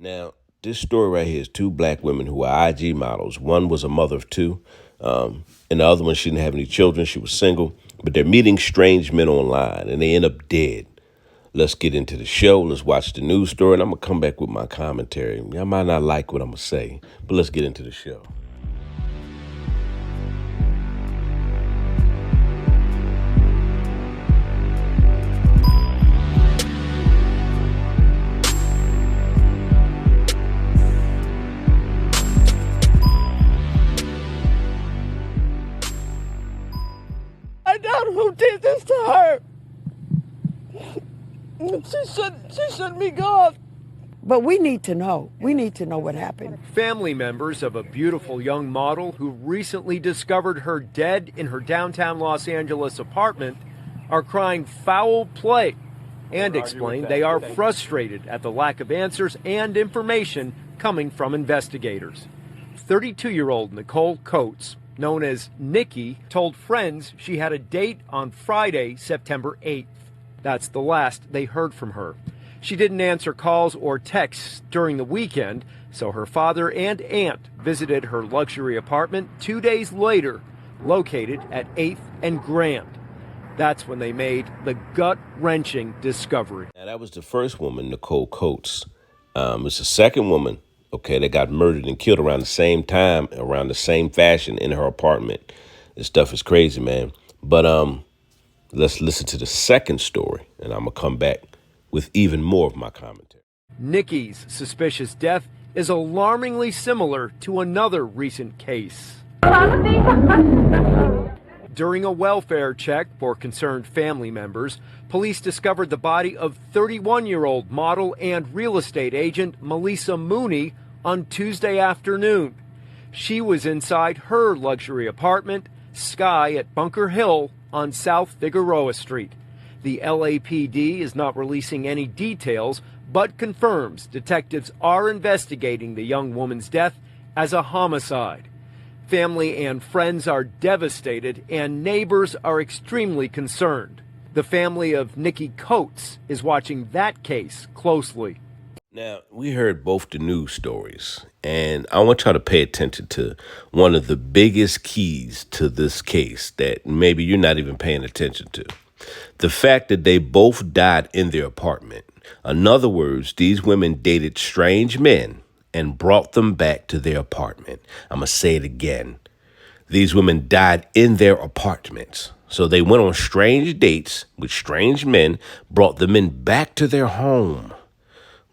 Now, this story right here is two black women who are IG models. One was a mother of two, and the other one, she didn't have any children. She was single, but they're meeting strange men online, and they end up dead. Let's get into the show. Let's watch the news story, and I'm going to come back with my commentary. I might not like what I'm going to say, but let's get into the show. I know who did this to her. She shouldn't be gone. But we need to know. We need to know what happened. Family members of a beautiful young model who recently discovered her dead in her downtown Los Angeles apartment are crying foul play and explain they are frustrated at the lack of answers and information coming from investigators. 32-year-old Nicole Coates, known as Nikki, told friends she had a date on Friday, September 8th. That's the last they heard from her. She didn't answer calls or texts during the weekend, so her father and aunt visited her luxury apartment 2 days later, located at 8th and Grand. That's when they made the gut-wrenching discovery. Now, that was the first woman, Nicole Coates. It's the second woman, that got murdered and killed around the same time, around the same fashion in her apartment. This stuff is crazy, man. But let's listen to the second story, and I'm going to come back with even more of my commentary. Nikki's suspicious death is alarmingly similar to another recent case. During a welfare check for concerned family members, police discovered the body of 31-year-old model and real estate agent Melissa Mooney on Tuesday afternoon. She was inside her luxury apartment, Sky at Bunker Hill on South Figueroa Street. The LAPD is not releasing any details, but confirms detectives are investigating the young woman's death as a homicide. Family and friends are devastated, and neighbors are extremely concerned. The family of Nikki Coates is watching that case closely. Now, we heard both the news stories, and I want y'all to pay attention to one of the biggest keys to this case that maybe you're not even paying attention to. The fact that they both died in their apartment. In other words, these women dated strange men and brought them back to their apartment. I'm going to say it again. These women died in their apartments. So they went on strange dates with strange men, brought the men back to their home.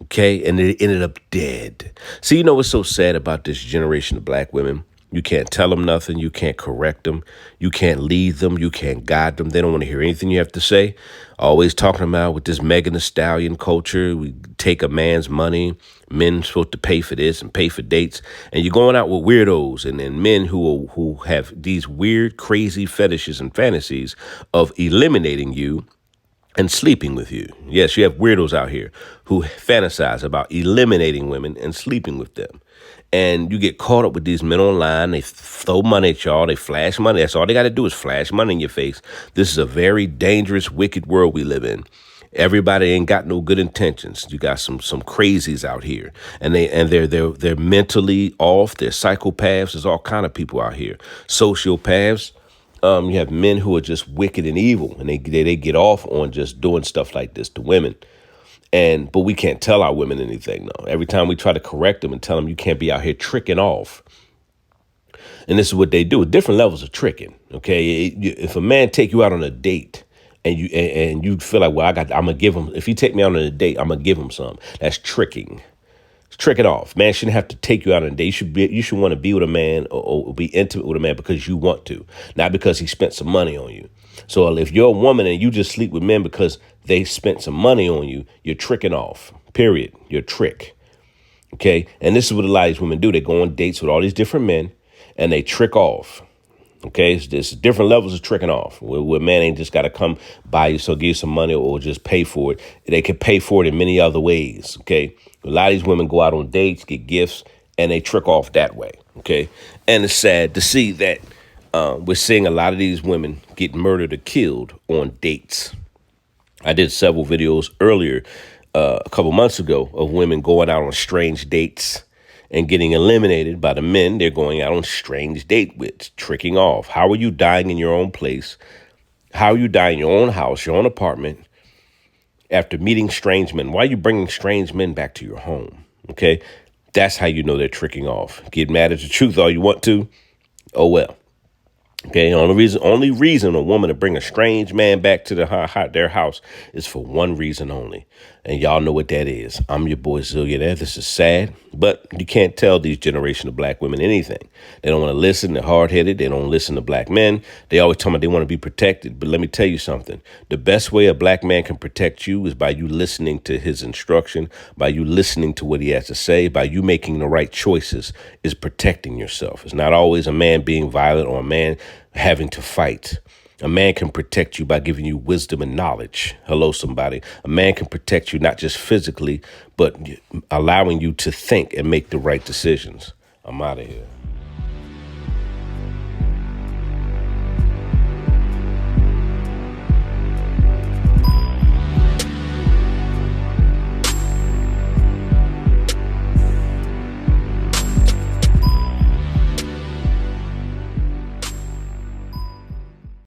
Okay, and they ended up dead. See, you know what's so sad about this generation of black women? You can't tell them nothing. You can't correct them. You can't lead them. You can't guide them. They don't want to hear anything you have to say. Always talking about with this Megan Thee Stallion culture. We take a man's money. Men supposed to pay for this and pay for dates. And you're going out with weirdos and men who have these weird, crazy fetishes and fantasies of eliminating you and sleeping with you. Yes, you have weirdos out here who fantasize about eliminating women and sleeping with them. And you get caught up with these men online. They throw money at y'all. They flash money. That's all they got to do is flash money in your face. This is a very dangerous, wicked world we live in. Everybody ain't got no good intentions. You got some crazies out here, and they're mentally off. They're psychopaths. There's all kind of people out here. Sociopaths. You have men who are just wicked and evil, and they get off on just doing stuff like this to women. But we can't tell our women anything, though. Every time we try to correct them and tell them you can't be out here tricking off. And this is what they do, different levels of tricking. Okay, if a man take you out on a date and you feel like, well, I'm gonna give him. If he take me out on a date, I'm gonna give him some. That's tricking. Trick it off. Man shouldn't have to take you out on a date. You should want to be with a man or be intimate with a man because you want to, not because he spent some money on you. So if you're a woman and you just sleep with men because they spent some money on you, you're tricking off, period. You're a trick. Okay. And this is what a lot of these women do. They go on dates with all these different men and they trick off. Okay. There's different levels of tricking off where man ain't just got to come buy you, so give you some money or just pay for it. They can pay for it in many other ways. Okay. A lot of these women go out on dates, get gifts, and they trick off that way. Okay. And it's sad to see that we're seeing a lot of these women get murdered or killed on dates. I did several videos earlier a couple months ago of women going out on strange dates and getting eliminated by the men they're going out on strange date with, tricking off. How are you dying in your own place? How are you dying in your own house, your own apartment, after meeting strange men? Why are you bringing strange men back to your home? Okay, that's how you know they're tricking off. Get mad at the truth all you want to. Oh, well. Okay, only reason a woman to bring a strange man back to their house is for one reason only. And y'all know what that is. I'm your boy Zillionaire. This is sad, but you can't tell these generation of black women anything. They don't want to listen. They're hard-headed. They don't listen to black men. They always tell me they want to be protected. But let me tell you something. The best way a black man can protect you is by you listening to his instruction, by you listening to what he has to say, by you making the right choices is protecting yourself. It's not always a man being violent or a man having to fight. A man can protect you by giving you wisdom and knowledge. Hello, somebody. A man can protect you not just physically, but allowing you to think and make the right decisions. I'm out of here.